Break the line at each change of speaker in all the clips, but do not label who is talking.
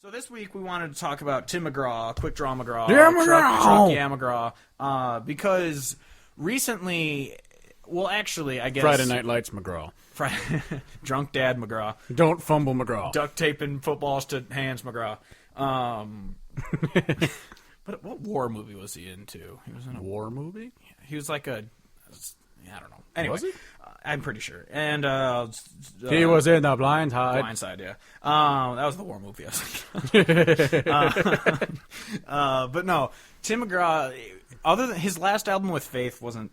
So this week we wanted to talk about Tim McGraw, Quick Draw McGraw,
Yeah,
Truck Yeah McGraw, because recently, well, actually, I guess
Friday Night Lights McGraw.
Drunk Dad McGraw,
Don't fumble McGraw.
duct taping footballs to hands McGraw. But what war movie was he into? He was in a
War movie?
He was like a, I don't know. Anyway,
Was he?
I'm pretty sure. And
He was in the Blind Side.
Blindside, yeah. That was the war movie I was thinking. But no, Tim McGraw. Other than his last album with Faith wasn't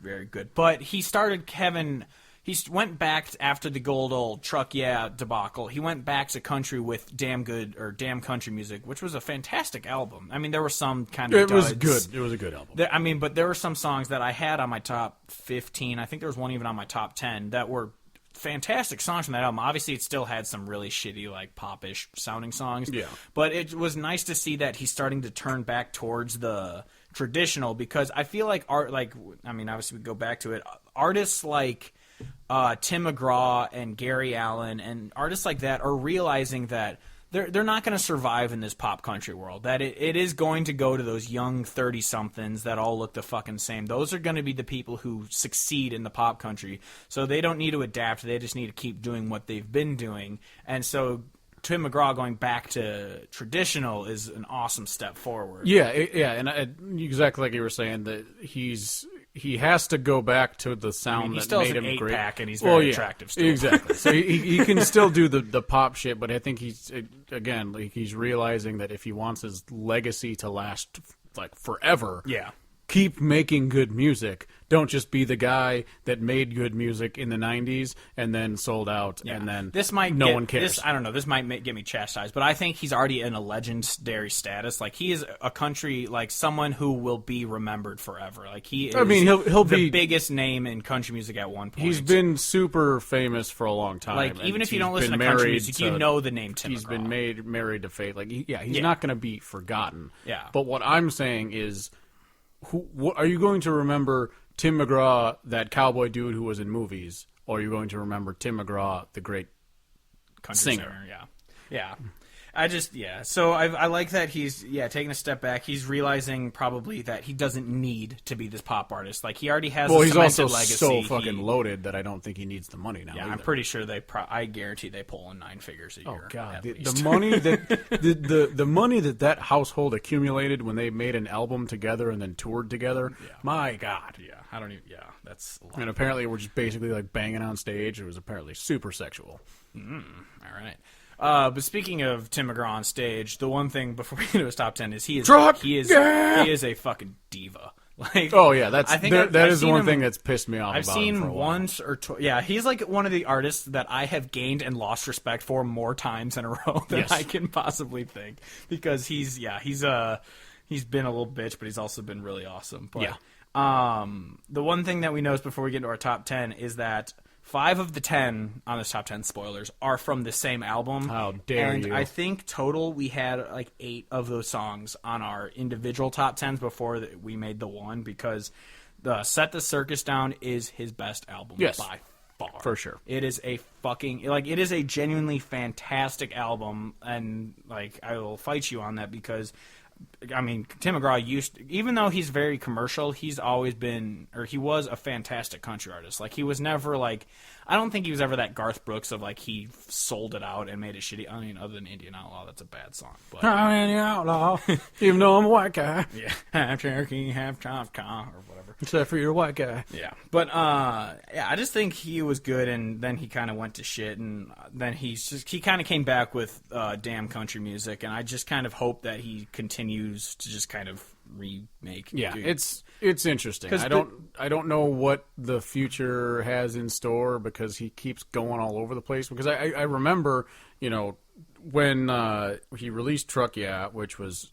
very good, but he started Kevin. He went back after the Gold Old Truck Yeah debacle. He went back to country with Damn Country Music, which was a fantastic album. I mean, there were some kind of
It was
duds.
good. It was a good album.
But there were some songs that I had on my top 15. I think there was one even on my top 10 that were fantastic songs from that album. Obviously, it still had some really shitty, like, pop-ish sounding songs.
Yeah.
But it was nice to see that he's starting to turn back towards the traditional, because I feel like obviously we go back to it. Artists like Tim McGraw and Gary Allen and artists like that are realizing that they're not going to survive in this pop country world. That it is going to go to those young 30-somethings that all look the fucking same. Those are going to be the people who succeed in the pop country. So they don't need to adapt. They just need to keep doing what they've been doing. And so Tim McGraw going back to traditional is an awesome step forward.
Yeah, and exactly like you were saying, that he has to go back to the sound that made him great.
Pack and he's very attractive still.
Exactly. So he can still do the pop shit, but I think he's realizing that if he wants his legacy to last like forever, keep making good music. Don't just be the guy that made good music in the 90s and then sold out, and then no one cares.
I don't know. This might get me chastised, but I think he's already in a legendary status. Like, he is a country, like, someone who will be remembered forever. Like, he is
he'll
the
be
biggest name in country music at one point.
He's been super famous for a long time.
Like, even if you don't listen to country music, you know the name Tim McGraw.
He's been married to Faith. Like, he's not going to be forgotten.
Yeah.
But what I'm saying is, what are you going to remember Tim McGraw, that cowboy dude who was in movies, or are you going to remember Tim McGraw, the great
country singer? Yeah. So I like that he's taking a step back. He's realizing probably that he doesn't need to be this pop artist. Like, he already has a cemented legacy.
Well, he's also so fucking loaded that I don't think he needs the money now.
Yeah,
either.
I'm pretty sure I guarantee they pull in 9 figures a year.
Oh god,
the
money that the money that household accumulated when they made an album together and then toured together.
Yeah.
My god.
Yeah, I don't even. Yeah, that's a lot.
And apparently we're just basically like banging on stage. It was apparently super sexual.
All right. But speaking of Tim McGraw on stage, the one thing before we get to his top 10 is he is a fucking diva. Like,
oh yeah, that is the one thing that's pissed me off.
I've
about
seen
him for a while.
once or twice. Yeah, he's like one of the artists that I have gained and lost respect for more times in a row than I can possibly think, because he's been a little bitch, but he's also been really awesome. But, the one thing that we noticed before we get into our top 10 is that 5 of the 10 on this top 10, spoilers, are from the same album.
How dare you.
And I think total we had like 8 of those songs on our individual top 10s before we made the one, because the Set the Circus Down is his best album by far.
For sure.
It is a it is a genuinely fantastic album, and like, I will fight you on that, because I mean, Tim McGraw even though he's very commercial, he was a fantastic country artist. Like, he was never like, I don't think he was ever that Garth Brooks of like, he sold it out and made it shitty. I mean, other than Indian Outlaw, that's a bad song. But
I'm Indian Outlaw, even though I'm a white guy.
Yeah, half Cherokee, half Choctaw, or whatever.
Except for your white guy.
Yeah, but I just think he was good, and then he kind of went to shit, and then he kind of came back with Damn Country Music, and I just kind of hope that he continues to just kind of remake.
Yeah, it's interesting. I don't know what the future has in store, because he keeps going all over the place. Because I remember, when he released Truck Yeah, which was,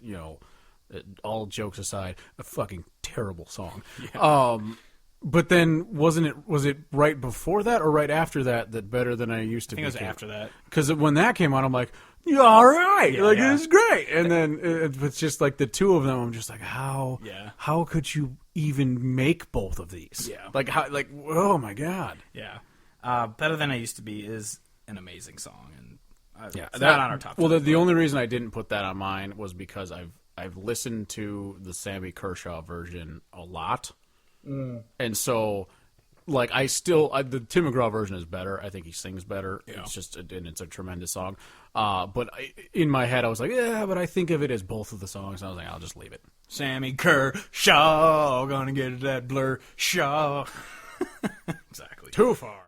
all jokes aside, a fucking terrible song. Yeah. But then was it right before that or right after that Better Than I Used to Be?
I think it was after that.
Because when that came out, I'm like, yeah, all right, it's great. And then it's just like the two of them. I'm just like, how could you even make both of these?
Yeah,
oh my god.
Yeah, Better Than I Used to Be is an amazing song, and It's not on our top.
Well, the only reason I didn't put that on mine was because I've listened to the Sammy Kershaw version a lot, and so like the Tim McGraw version is better. I think he sings better. Yeah. It's a tremendous song. But in my head I was like, yeah, but I think of it as both of the songs. And I was like, I'll just leave it.
Sammy Kershaw, gonna get that blur shaw.
Exactly. Too far.